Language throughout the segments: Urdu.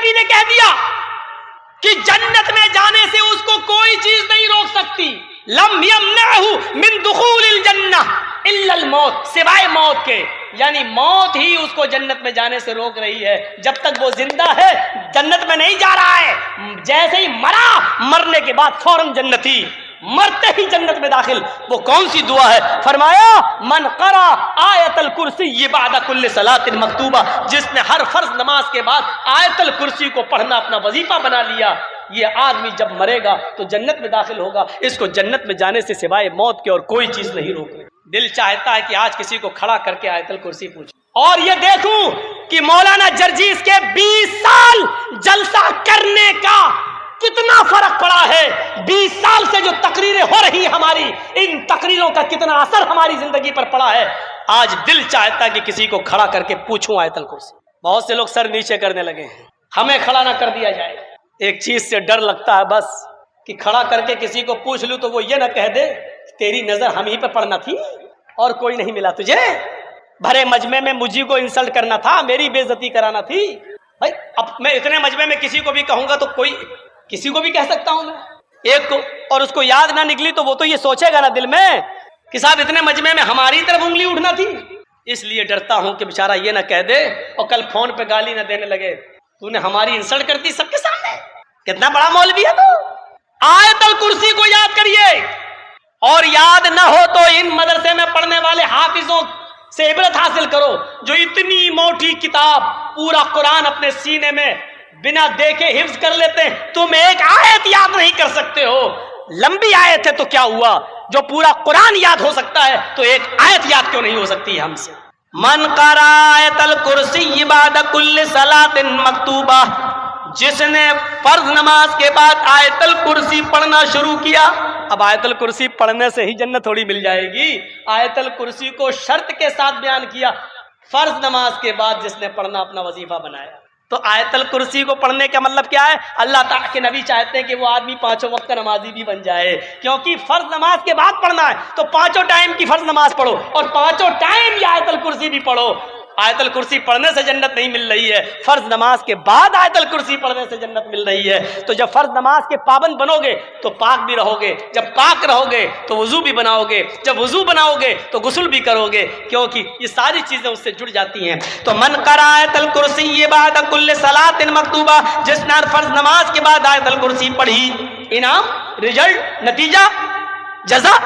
نبی نے کہہ دیا کہ جنت میں جانے سے اس کو کوئی چیز نہیں روک سکتی. لم یمنعہ من دخول الجنہ الا الموت، سوائے موت کے، یعنی موت ہی اس کو جنت میں جانے سے روک رہی ہے. جب تک وہ زندہ ہے جنت میں نہیں جا رہا ہے. جیسے ہی مرا، مرنے کے بعد فوراً جنتی، مرتے ہی جنت میں داخل. وہ کون سی دعا ہے؟ فرمایا من قرأ آیت الکرسی بعد کل صلاۃ مکتوبہ، جس نے ہر فرض نماز کے بعد آیت الکرسی کو پڑھنا اپنا وظیفہ بنا لیا، یہ آدمی جب مرے گا تو جنت میں داخل ہوگا. اس کو جنت میں جانے سے سوائے موت کے اور کوئی چیز نہیں روک رہی. دل چاہتا ہے کہ آج کسی کو کھڑا کر کے آیت الکرسی پوچھیں، اور یہ دیکھوں کہ مولانا جرجیس کے 20 سال جلسہ کرنے کا کتنا فرق پڑا ہے. 20 سال سے جو تقریریں ہو رہی ہماری، ان تقریروں کا کتنا اثر ہماری زندگی پر پڑا ہے. آج دل چاہتا ہے کہ کسی کو کھڑا کر کے پوچھوں آیت الکرسی. بہت سے لوگ سر نیچے کرنے لگے ہیں، ہمیں کھڑا نہ کر دیا جائے. ایک چیز سے ڈر لگتا ہے بس، کہ کھڑا کر کے کسی کو پوچھ لوں تو وہ یہ نہ کہہ دے تیری نظر ہم ہی پہ پڑنا تھی اور کوئی نہیں ملا تجھے، بھرے مجمع میں مجھے کو انسلٹ کرنا تھا، میری بے عزتی کرانا تھی. بھائی اب میں اتنے مجمع میں کسی کو بھی کہوں گا تو کوئی کسی کو بھی کہہ سکتا ہوں میں ایک کو، اور اس کو یاد نہ نکلی تو وہ تو یہ سوچے گا نا دل میں کہ صاحب اتنے مجمع میں ہماری طرف انگلی اٹھنا تھی. اس لیے ڈرتا ہوں کہ بیچارہ یہ نہ کہہ دے اور کل فون پہ گالی نہ دینے لگے تو نے ہماری انسلٹ کر دی سب کے سامنے. کتنا بڑا مولوی ہے تو. آیت الکرسی کو یاد کریے، اور یاد نہ ہو تو ان مدرسے میں پڑھنے والے حافظوں سے عبرت حاصل کرو جو اتنی موٹی کتاب پورا قرآن اپنے سینے میں بنا دیکھے حفظ کر لیتے ہیں. تم ایک آیت یاد نہیں کر سکتے ہو. لمبی آیت ہے تو کیا ہوا، جو پورا قرآن یاد ہو سکتا ہے تو ایک آیت یاد کیوں نہیں ہو سکتی ہم سے. من قرأ آیت الکرسی بعد کل صلاۃ مکتوبہ، جس نے فرض نماز کے بعد آیت الکرسی پڑھنا شروع کیا. اب آیت الکرسی پڑھنے سے ہی جنت تھوڑی مل جائے گی. آیت الکرسی کو شرط کے ساتھ بیان کیا، فرض نماز کے بعد جس نے پڑھنا اپنا وظیفہ بنایا. تو آیت الکرسی کو پڑھنے کا مطلب کیا ہے؟ اللہ تعالیٰ کے نبی چاہتے ہیں کہ وہ آدمی 5 وقت کا نمازی بھی بن جائے، کیونکہ فرض نماز کے بعد پڑھنا ہے تو 5 ٹائم کی فرض نماز پڑھو اور 5 ٹائم یہ آیت الکرسی بھی پڑھو. آیت الکرسی پڑھنے سے جنت نہیں مل رہی ہے، فرض نماز کے بعد آیت الکرسی پڑھنے سے جنت مل رہی ہے. تو جب فرض نماز کے پابند بنو گے تو پاک بھی رہو گے، جب پاک رہو گے تو وضو بھی بناؤ گے، جب وضو بناؤ گے تو غسل بھی کرو گے، کیونکہ یہ ساری چیزیں اس سے جڑ جاتی ہیں. تو من قرأ آیت الکرسی بعد کل صلاۃ مکتوبہ، جس نے فرض نماز کے بعد آیت الکرسی پڑھی، انعام، رزلٹ، نتیجہ، جزا،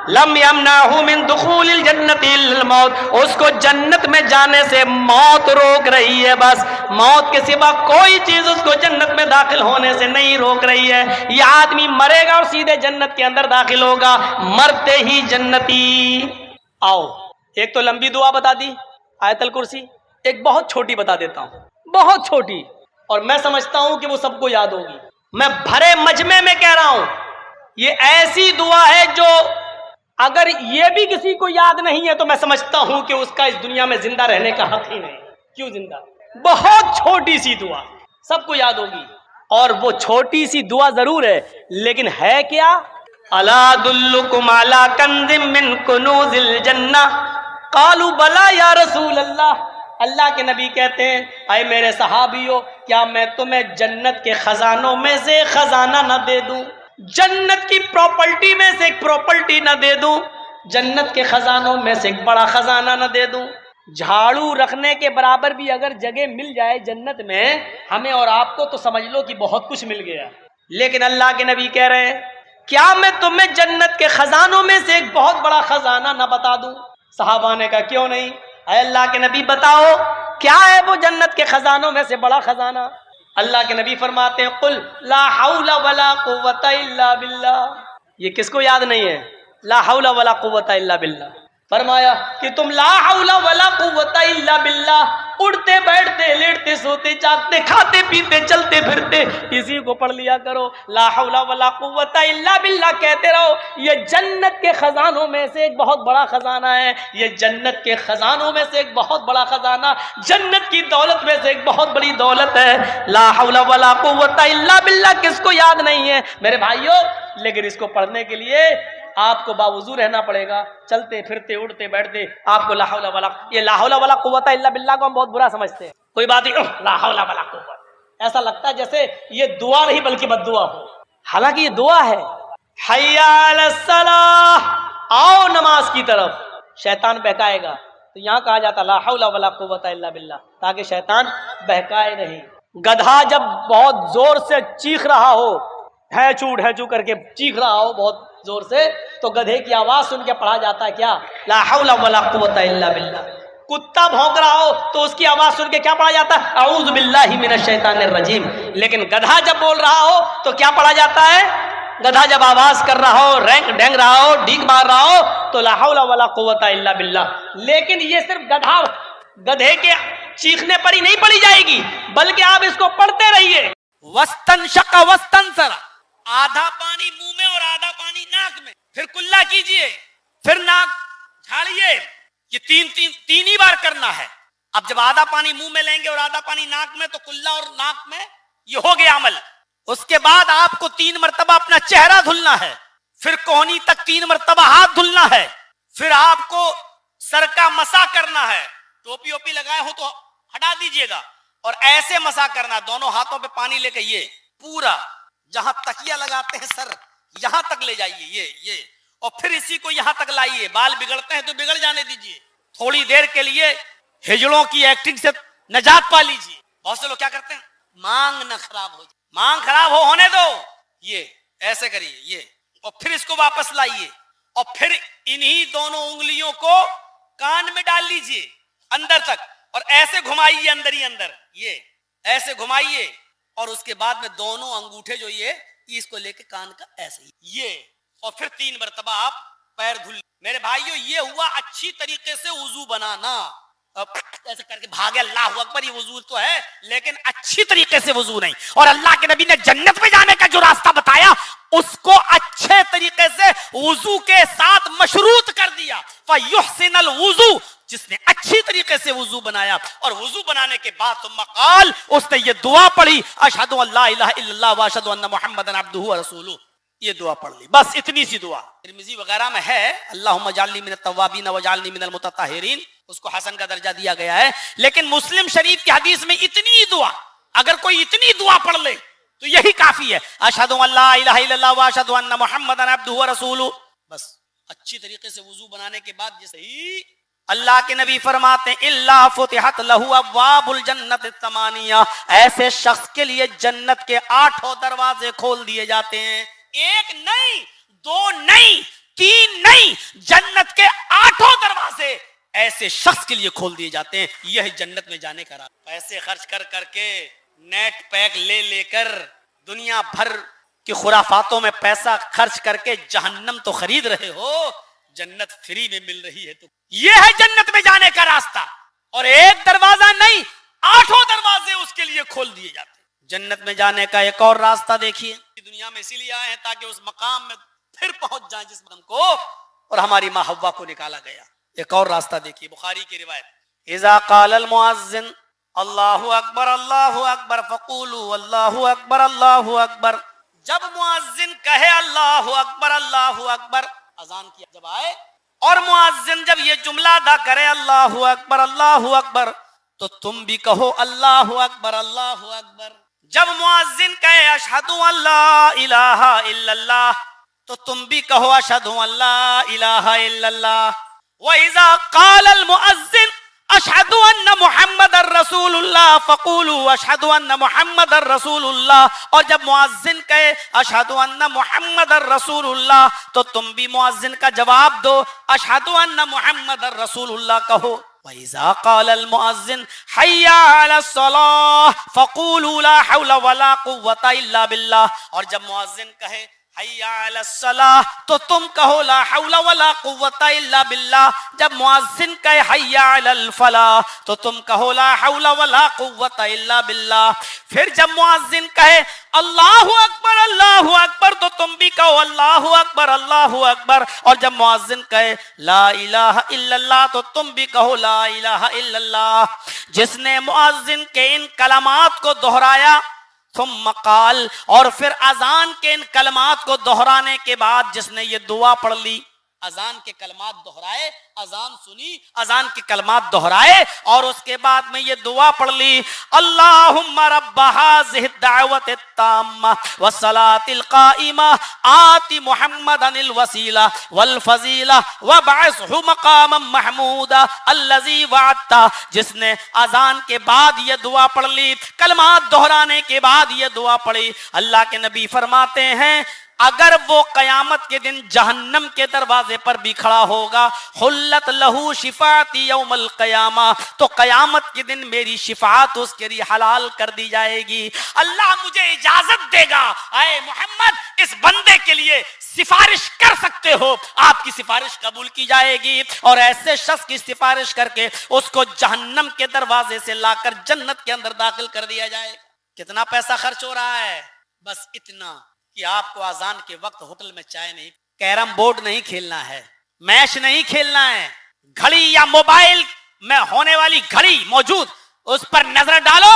لم یمنعہ من دخول الجنت الا الموت، اس کو جنت میں جانے سے موت روک رہی ہے. بس موت کے سوا کوئی چیز اس کو جنت میں داخل ہونے سے نہیں روک رہی ہے. یہ آدمی مرے گا اور سیدھے جنت کے اندر داخل ہوگا، مرتے ہی جنتی. آؤ ایک تو لمبی دعا بتا دی آیت الکرسی، ایک بہت چھوٹی بتا دیتا ہوں، بہت چھوٹی، اور میں سمجھتا ہوں کہ وہ سب کو یاد ہوگی. میں بھرے مجمع میں کہہ رہا ہوں یہ ایسی دعا ہے جو اگر یہ بھی کسی کو یاد نہیں ہے تو میں سمجھتا ہوں کہ اس کا اس دنیا میں زندہ رہنے کا حق ہی نہیں. کیوں زندہ؟ بہت چھوٹی سی دعا، سب کو یاد ہوگی، اور وہ چھوٹی سی دعا ضرور ہے لیکن ہے کیا؟ الا ادلکم علی کنز من کنوز الجنہ قالوا بلا یا رسول اللہ. اللہ کے نبی کہتے ہیں اے میرے صحابیوں، کیا میں تمہیں جنت کے خزانوں میں سے خزانہ نہ دے دوں، جنت کی پراپرٹی میں سے ایک پراپرٹی نہ دے دوں، جنت کے خزانوں میں سے ایک بڑا خزانہ نہ دے دوں. جھاڑو رکھنے کے برابر بھی اگر جگہ مل جائے جنت میں ہمیں اور آپ کو تو سمجھ لو کہ بہت کچھ مل گیا. لیکن اللہ کے نبی کہہ رہے ہیں کیا میں تمہیں جنت کے خزانوں میں سے ایک بہت بڑا خزانہ نہ بتا دوں؟ صحابہ نے کہا کیوں نہیں. اے اللہ کے نبی بتاؤ کیا ہے وہ جنت کے خزانوں میں سے بڑا خزانہ؟ اللہ کے نبی فرماتے ہیں قل لا حول ولا قوت الا باللہ. یہ کس کو یاد نہیں ہے لا حول ولا قوت الا باللہ؟ فرمایا کہ تم لا حول ولا قوت الا باللہ اڑتے بیٹھتے لیٹتے سوتے جاگتے کھاتے پیتے چلتے پھرتے اسی کو پڑھ لیا کرو. لا حول ولا قوت الا باللہ کہتے رہو. یہ جنت کے خزانوں میں سے ایک بہت بڑا خزانہ ہے، یہ جنت کے خزانوں میں سے ایک بہت بڑا خزانہ، جنت کی دولت میں سے ایک بہت بڑی دولت ہے. لا حول ولا قوت الا باللہ کس کو یاد نہیں ہے میرے بھائیوں؟ لیکن اس کو پڑھنے کے لیے آپ کو باوضو رہنا پڑے گا، چلتے پھرتے اڑتے بیٹھتے آپ کو لا حول ولا، یہ لا حول ولا قوت الا باللہ کو ہم بہت برا سمجھتے ہیں. کوئی بات نہیں لا حول ولا قوت، ایسا لگتا ہے جیسے یہ دعا نہیں بلکہ بد دعا ہو، حالانکہ یہ دعا ہے۔ حی علی الصلاح، آؤ نماز کی طرف، شیطان بہکائے گا، تو یہاں کہا جاتا لا حول ولا قوت الا باللہ، تاکہ شیطان بہکائے نہیں۔ گدھا جب بہت زور سے چیخ رہا ہو، ڈھیچو کر کے چیخ رہا ہو بہت زور سے، تو گدھے کی آواز سن کے پڑھا جاتا ہے کیا؟ لا حول ولا قوت الا باللہ۔ کتا بھونک رہا ہو تو اس کی آواز سن کے کیا پڑھا جاتا ہے؟ اعوذ باللہ من الشیطان الرجیم۔ لیکن گدھا جب بول رہا ہو تو کیا پڑھا جاتا ہے؟ گدھا جب آواز کر رہا ہو، ڈینگ رہا ہو، ڈیگ مار رہا ہو، تو لا حول ولا قوت الا باللہ۔ لیکن یہ صرف گدھے کے چیخنے پر ہی نہیں پڑھی جائے گی، بلکہ آپ اس کو پڑھتے رہیے۔ وستنشق وستنثر، آدھا پانی منہ میں اور آدھا پانی ناک میں، پھر کلا کیجئے، پھر ناک جھاڑیے، یہ تین ہی بار کرنا ہے۔ اب جب آدھا پانی منہ میں لیں گے اور آدھا پانی ناک میں، تو کلا اور ناک میں یہ ہو گیا عمل۔ اس کے بعد آپ کو 3 مرتبہ اپنا چہرہ دھلنا ہے، پھر کوہنی تک 3 مرتبہ ہاتھ دھلنا ہے، پھر آپ کو سر کا مسح کرنا ہے۔ ٹوپی اوپی لگائے ہو تو ہٹا دیجئے گا، اور ایسے مسح کرنا، دونوں ہاتھوں پہ پانی لے کے یہ پورا جہاں تکیہ لگاتے ہیں سر یہاں تک لے جائیے، یہ اور پھر اسی کو یہاں تک لائیے۔ بال بگڑتے ہیں تو بگڑ جانے دیجئے، تھوڑی دیر کے لیے ہجڑوں کی ایکٹنگ سے نجات پا لیجئے۔ بہت سے لوگ کیا کرتے ہیں، مانگ نہ خراب ہو جائے، مانگ خراب ہونے دو، یہ ایسے کریے، یہ اور پھر اس کو واپس لائیے، اور پھر انہی دونوں انگلیوں کو کان میں ڈال لیجئے اندر تک، اور ایسے گھمائیے اندر ہی اندر، یہ ایسے گھمائیے، اور اس کے بعد میں دونوں انگوٹھے جو یہ اس کو لے کے کان کا ایسے ہی یہ، اور پھر 3 مرتبہ آپ پیر دھل۔ میرے بھائیو، یہ ہوا اچھی طریقے سے وضو بنانا۔ اب ایسے کر کے بھاگے اللہ اکبر، یہ وضو تو ہے لیکن اچھی طریقے سے وضو نہیں۔ اور اللہ کے نبی نے جنت میں جانے کا جو راستہ بتایا اس کو اچھے طریقے سے وضو کے ساتھ مشروط کر دیا۔ فَيُحْسِنَ الْوُضُوء، جس نے اچھی طریقے سے وضو بنایا، اور وضو بنانے کے بعد ثم قال، اس نے یہ دعا پڑھی، اشہد ان لا الہ الا اللہ واشہد ان محمدا عبدہ ورسولہ، یہ دعا پڑھ لی، بس اتنی سی دعا۔ ترمذی وغیرہ میں ہے اللہم اجعلنی من التوابین واجعلنی من المتطہرین، اس کو حسن کا درجہ دیا گیا ہے۔ لیکن مسلم شریف کی حدیث میں اتنی دعا، اگر کوئی اتنی دعا پڑھ لے تو یہی کافی ہے، اشہد ان لا الہ الا اللہ واشہد ان محمدا عبدہ ورسولہ، بس اچھی طریقے سے وضو بنانے کے بعد جیسے ہی اللہ کے نبی فرماتے ہیں الا فتحت لہ ابواب الجنت الثمانیہ، ایسے شخص کے لیے جنت کے 8 دروازے کھول دیے جاتے ہیں، 1 نہیں، 2 نہیں، 3 نہیں، جنت کے 8 دروازے ایسے شخص کے لیے کھول دیے جاتے ہیں۔ یہ جنت میں جانے کا راستہ۔ پیسے خرچ کر کر کے، نیٹ پیک لے کر، دنیا بھر کی خرافاتوں میں پیسہ خرچ کر کے جہنم تو خرید رہے ہو، جنت فری میں مل رہی ہے، تو یہ ہے جنت میں جانے کا راستہ۔ اور 1 دروازہ نہیں، 8 دروازے اس کے لیے کھول دیے جاتے ہیں۔ جنت میں جانے کا ایک اور راستہ دیکھیے، دنیا میں اسی لیے آئے ہیں تاکہ اس مقام میں پھر پہنچ جائیں جس مقام کو اور ہماری ماں حوا کو نکالا گیا۔ ایک اور راستہ دیکھیے، بخاری کی روایت، اذا قال المؤذن اللہ اکبر اللہ اکبر فقولوا اللہ اکبر اللہ اکبر، جب مؤذن کہے اللہ اکبر، اذان کی جب آئے اور مؤذن جب یہ جملہ ادا کرے اللہ اکبر، تو تم بھی کہو اللہ اکبر اللہ اکبر۔ جب مؤذن کہے اشہد ان لا الہ الا اللہ، تو تم بھی کہو اشہد ان لا الہ الا اللہ۔ وَإِذَا قَالَ الْمُؤَذِّنُ اشہد ان محمد الرسول اللہ فقولوا اشہد ان محمد الرسول اللہ، اور جب مؤذن کہے اشہد ان محمد الرسول اللہ، تو تم بھی مؤذن کا جواب دو، اشہد ان محمد الرسول اللہ کہو۔ وَإِذَا قَالَ الْمُؤَذِّنُ حَيَّ عَلَى الصَّلَاةِ فَقُولُوا لَا حَوْلَ وَلَا قُوَّةَ إِلَّا بِاللَّهِ، اور جب مؤذن کہے حی علی الصلاۃ، تو تم کہو لا حول ولا قوت الا باللہ۔ جب مؤذن کہے حی علی الفلاح، تو تم کہو لا حول ولا قوت الا باللہ۔ پھر جب مؤذن کہے اللہ اکبر، تو تم بھی کہو اللہ اکبر اللہ اکبر، اور جب مؤذن کہے لا الہ الا اللہ، تو تم بھی کہو لا الہ الا اللہ۔ جس نے مؤذن کے ان کلمات کو دہرایا، ثم قال، اور پھر اذان کے ان کلمات کو دہرانے کے بعد جس نے یہ دعا پڑھ لی، اذان کے کلمات دہرائے، اذان سنی، اذان کے کلمات دہرائے، اور اس کے بعد میں یہ دعا پڑھ لی، اللہم رب ھذہ الدعوۃ التامہ والصلاۃ القائمہ آت محمدا الوسیلہ والفضیلہ وابعثہ مقاما محمودا الذی وعدتہ۔ جس نے اذان کے بعد یہ دعا پڑھ لی، کلمات دہرانے کے بعد یہ دعا پڑھی، اللہ کے نبی فرماتے ہیں اگر وہ قیامت کے دن جہنم کے دروازے پر بھی کھڑا ہوگا، حلت لہو شفاعتی یوم القیامہ، تو قیامت کے دن میری شفاعت اس کے لیے حلال کر دی جائے گی۔ اللہ مجھے اجازت دے گا، اے محمد اس بندے کے لیے سفارش کر سکتے ہو، آپ کی سفارش قبول کی جائے گی، اور ایسے شخص کی سفارش کر کے اس کو جہنم کے دروازے سے لا کر جنت کے اندر داخل کر دیا جائے گا۔ کتنا پیسہ خرچ ہو رہا ہے؟ بس اتنا کہ آپ کو اذان کے وقت ہوٹل میں چائے نہیں، کیرم بورڈ نہیں کھیلنا ہے، میچ نہیں کھیلنا ہے، گھڑی یا موبائل میں ہونے والی گھڑی موجود اس پر نظر ڈالو،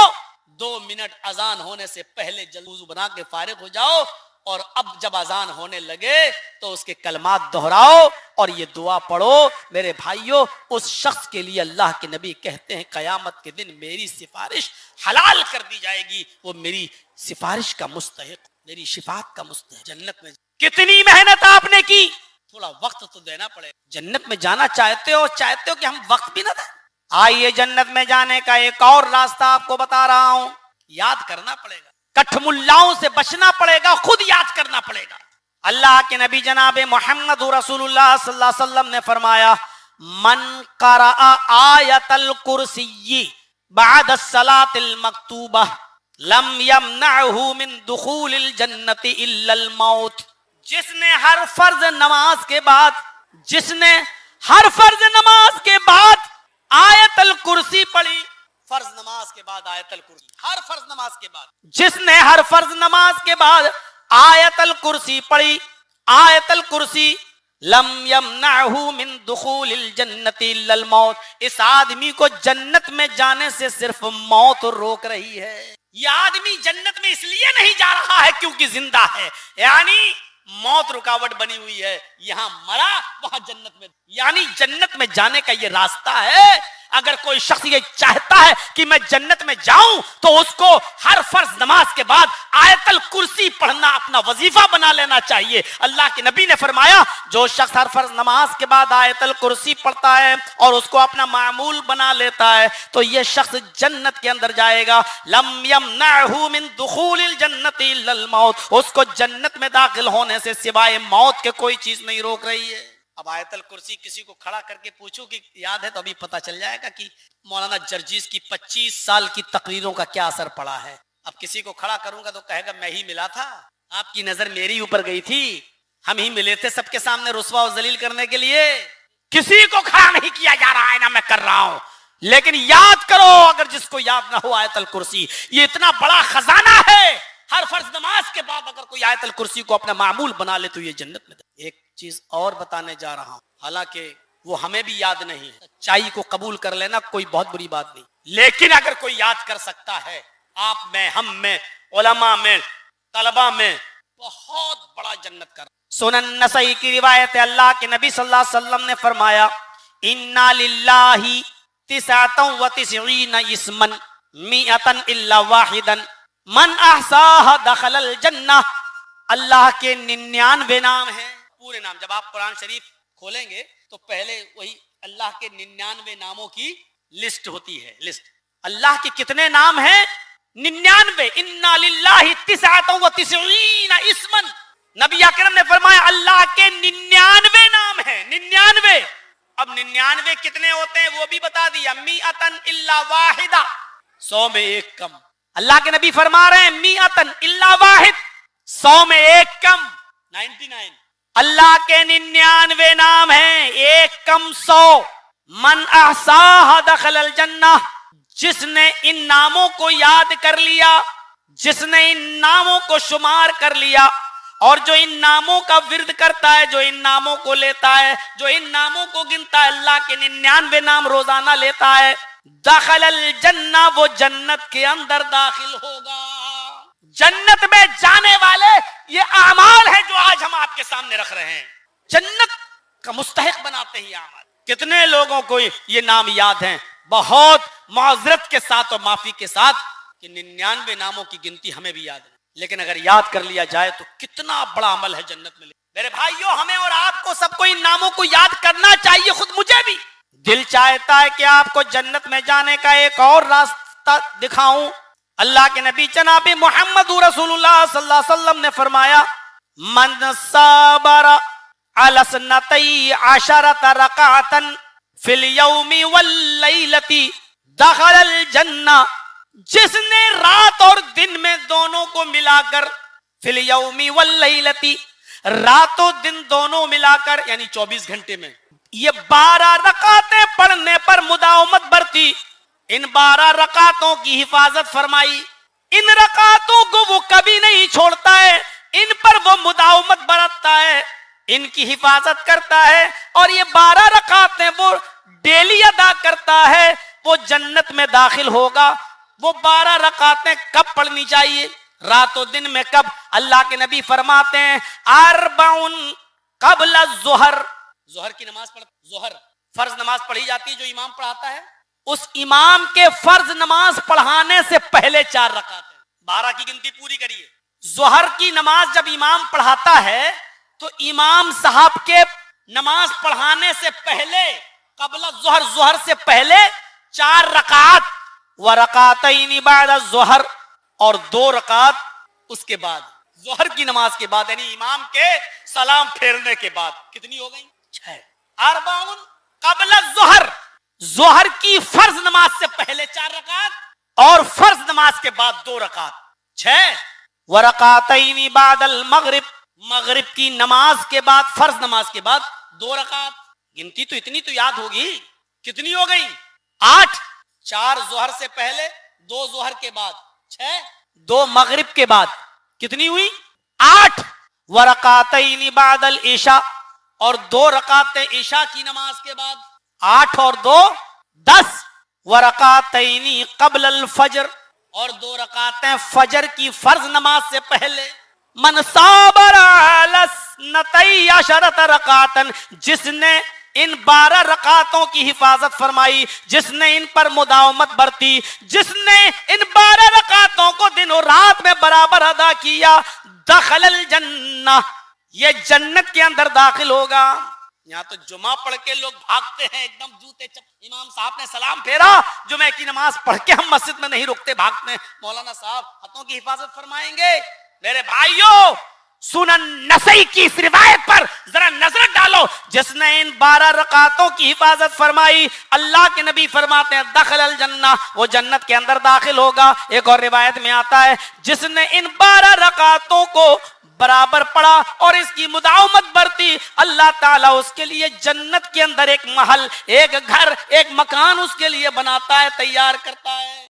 2 منٹ اذان ہونے سے پہلے وضو بنا کے فارغ ہو جاؤ، اور اب جب اذان ہونے لگے تو اس کے کلمات دہراؤ اور یہ دعا پڑھو۔ میرے بھائیوں، اس شخص کے لیے اللہ کے نبی کہتے ہیں قیامت کے دن میری سفارش حلال کر دی جائے گی، وہ میری سفارش کا مستحق، میری شفاعت کا مستحق۔ جنت میں کتنی محنت آپ نے کی، تھوڑا وقت تو دینا پڑے۔ جنت میں جانا چاہتے ہو کہ ہم وقت بھی نہ دیں؟ آئیے جنت میں جانے کا ایک اور راستہ آپ کو بتا رہا ہوں، یاد کرنا پڑے گا، کٹھ ملاؤں سے بچنا پڑے گا، خود یاد کرنا پڑے گا۔ اللہ کے نبی جناب محمد رسول اللہ صلی اللہ علیہ وسلم نے فرمایا، من قرأ آیت الکرسی بعد الصلاۃ المکتوبہ لم یمنعہ من دخول الجنت الا الموت۔ جس نے ہر فرض نماز کے بعد آیت الکرسی پڑھی، فرض نماز کے بعد آیت الکرسی، ہر فرض نماز کے بعد جس نے ہر فرض نماز کے بعد آیت الکرسی پڑھی، آیت الکرسی، لم یمنعہ من دخول الجنت الا الموت، اس آدمی کو جنت میں جانے سے صرف موت روک رہی ہے۔ یہ آدمی جنت میں اس لیے نہیں جا رہا ہے کیونکہ زندہ ہے، یعنی موت رکاوٹ بنی ہوئی ہے، یہاں مرا وہاں جنت میں، یعنی جنت میں جانے کا یہ راستہ ہے۔ اگر کوئی شخص یہ چاہتا ہے کہ میں جنت میں جاؤں تو اس کو ہر فرض نماز کے بعد آیت الکرسی پڑھنا اپنا وظیفہ بنا لینا چاہیے۔ اللہ کے نبی نے فرمایا جو شخص ہر فرض نماز کے بعد آیت الکرسی پڑھتا ہے اور اس کو اپنا معمول بنا لیتا ہے تو یہ شخص جنت کے اندر جائے گا۔ لم یمنعہ من دخول الجنت الا الموت، اس کو جنت میں داخل ہونے سے سوائے موت کے کوئی چیز نہیں روک رہی ہے۔ اب آیت الکرسی کسی کو کھڑا کر کے پوچھو کہ یاد ہے تو ابھی پتہ چل جائے گا کہ مولانا جرجیز کی 25 سال کی تقریروں کا کیا اثر پڑا ہے۔ اب کسی کو کھڑا کروں گا تو کہے گا میں ہی ملا تھا، آپ کی نظر میری اوپر گئی تھی، ہم ہی ملے تھے سب کے سامنے رسوا و ذلیل کرنے کے لیے۔ کسی کو کھڑا نہیں کیا جا رہا ہے، نہ میں کر رہا ہوں، لیکن یاد کرو، اگر جس کو یاد نہ ہو آیت الکرسی، یہ اتنا بڑا خزانہ ہے، ہر فرض نماز کے بعد اگر کوئی آیت الکرسی کو اپنا معمول بنا لے تو یہ جنت میں۔ ایک چیز اور بتانے جا رہا ہوں، حالانکہ وہ ہمیں بھی یاد نہیں ہے، سچائی کو قبول کر لینا کوئی بہت بری بات نہیں، لیکن اگر کوئی یاد کر سکتا ہے، آپ میں، ہم میں، علماء میں، طلباء میں بہت بڑا جنت کا۔ سنن نسائی کی روایت ہے، اللہ کے نبی صلی اللہ علیہ وسلم نے فرمایا اِنَّا لِلَّهِ 99 اسما 100 الا واحدا من احصاها دخل الجنہ۔ اللہ کے 99 نام ہیں، پورے نام۔ جب آپ قرآن شریف کھولیں گے تو پہلے وہی اللہ کے 99 ناموں کی لسٹ ہوتی ہے، لسٹ۔ اللہ کے کتنے نام ہیں؟ 99۔ اِنَّا لِلَّهِ 99 اسما، نبی اکرم نے فرمایا اللہ کے 99 نام ہیں، 99۔ اب 99 کتنے ہوتے ہیں وہ بھی بتا دیا، 100 الا واحدہ، 100 میں ایک کم۔ اللہ کے نبی فرما رہے ہیں 100 الا واحد، 100 میں ایک کم، 99۔ اللہ کے 99 نام ہیں، ایک کم 100۔ من احصاها دخل الجنہ، جس نے ان ناموں کو یاد کر لیا، جس نے ان ناموں کو شمار کر لیا اور جو ان ناموں کا ورد کرتا ہے، جو ان ناموں کو لیتا ہے، جو ان ناموں کو گنتا ہے، اللہ کے 99 نام روزانہ لیتا ہے، دخل الجنہ، وہ جنت کے اندر داخل ہوگا۔ جنت میں جانے والے یہ اعمال ہیں جو آج ہم آپ کے سامنے رکھ رہے ہیں۔ جنت کا مستحق بناتے ہیں یہ اعمال. کتنے لوگوں کو یہ نام یاد ہیں؟ بہت معذرت کے ساتھ اور معافی کے ساتھ کہ 99 ناموں کی گنتی ہمیں بھی یاد ہے، لیکن اگر یاد کر لیا جائے تو کتنا بڑا عمل ہے جنت میں. میرے بھائیوں، ہمیں اور آپ کو سب کو ان ناموں کو یاد کرنا چاہیے. خود مجھے بھی دل چاہتا ہے کہ آپ کو جنت میں جانے کا ایک اور راستہ دکھاؤں. اللہ کے نبی جناب محمد رسول اللہ صلی اللہ علیہ وسلم نے فرمایا، من صبر علی اثنتی عشرۃ رکعۃ فی اليوم واللیلۃ دخل الجنہ. جس نے رات اور دن میں دونوں کو ملا کر، فی اليوم واللیلۃ، رات و دن دونوں ملا کر یعنی 24 گھنٹے میں یہ 12 رکعتیں پڑھنے پر مداومت برتی، ان 12 رکعتوں کی حفاظت فرمائی، ان رکعتوں کو وہ کبھی نہیں چھوڑتا ہے، ان پر وہ مداومت برتتا ہے، ان کی حفاظت کرتا ہے، اور یہ 12 رکعتیں وہ ڈیلی ادا کرتا ہے، وہ جنت میں داخل ہوگا. وہ 12 رکعتیں کب پڑھنی چاہیے؟ رات و دن میں. کب؟ اللہ کے نبی فرماتے ہیں اربعن قبل الظہر. ظہر کی نماز ظہر فرض نماز پڑھی جاتی ہے جو امام پڑھاتا ہے، اس امام کے فرض نماز پڑھانے سے پہلے 4 رکعتیں. 12 کی گنتی پوری کریے. ظہر کی نماز جب امام پڑھاتا ہے تو امام صاحب کے نماز پڑھانے سے پہلے قبل الظہر، ظہر سے پہلے 4 رکعت، ورکعتین بعد الظہر، اور 2 رکعت اس کے بعد، ظہر کی نماز کے بعد، یعنی امام کے سلام پھیرنے کے بعد. کتنی ہو گئی؟ 6. اربعن قبل الظہر، ظہر کی فرض نماز سے پہلے 4 رکعت اور فرض نماز کے بعد 2 رکعت، 6. ورکعتین بعد المغرب، مغرب کی نماز کے بعد، فرض نماز کے بعد 2 رکعت. گنتی تو اتنی تو یاد ہوگی. کتنی ہو گئی؟ 8. 4 ظہر سے پہلے، 2 ظہر کے بعد، 6. 2 مغرب کے بعد، کتنی ہوئی؟ 8. ورکعتین بعد العشاء، اور 2 رکعتیں عشاء کی نماز کے بعد، 8 اور 2 10. ورکعتین قبل الفجر، اور 2 رکعتیں فجر کی فرض نماز سے پہلے. من صابر علی اثنتی عشرۃ رکعۃ، جس نے ان 12 رکعتوں کی حفاظت فرمائی، جس نے ان پر مداومت برتی، جس نے ان 12 رکعتوں کو دن و رات میں برابر ادا کیا، دخل الجنہ، یہ جنت کے اندر داخل ہوگا. یہاں تو جمعہ پڑھ کے لوگ بھاگتے ہیں ایک دم جوتے چپ، امام صاحب نے سلام پھیرا، جمعہ کی نماز پڑھ کے ہم مسجد میں نہیں رکتے، بھاگتے ہیں. مولانا صاحب ہاتھوں کی حفاظت فرمائیں گے. میرے بھائیوں، سنن نسائی کی اس روایت پر ذرا نظر ڈالو، جس نے ان 12 رکعتوں کی حفاظت فرمائی، اللہ کے نبی فرماتے ہیں دخل الجنہ، وہ جنت کے اندر داخل ہوگا. ایک اور روایت میں آتا ہے جس نے ان 12 رکعتوں کو برابر پڑھا اور اس کی مداومت برتی، اللہ تعالیٰ اس کے لیے جنت کے اندر ایک محل، ایک گھر، ایک مکان اس کے لیے بناتا ہے، تیار کرتا ہے.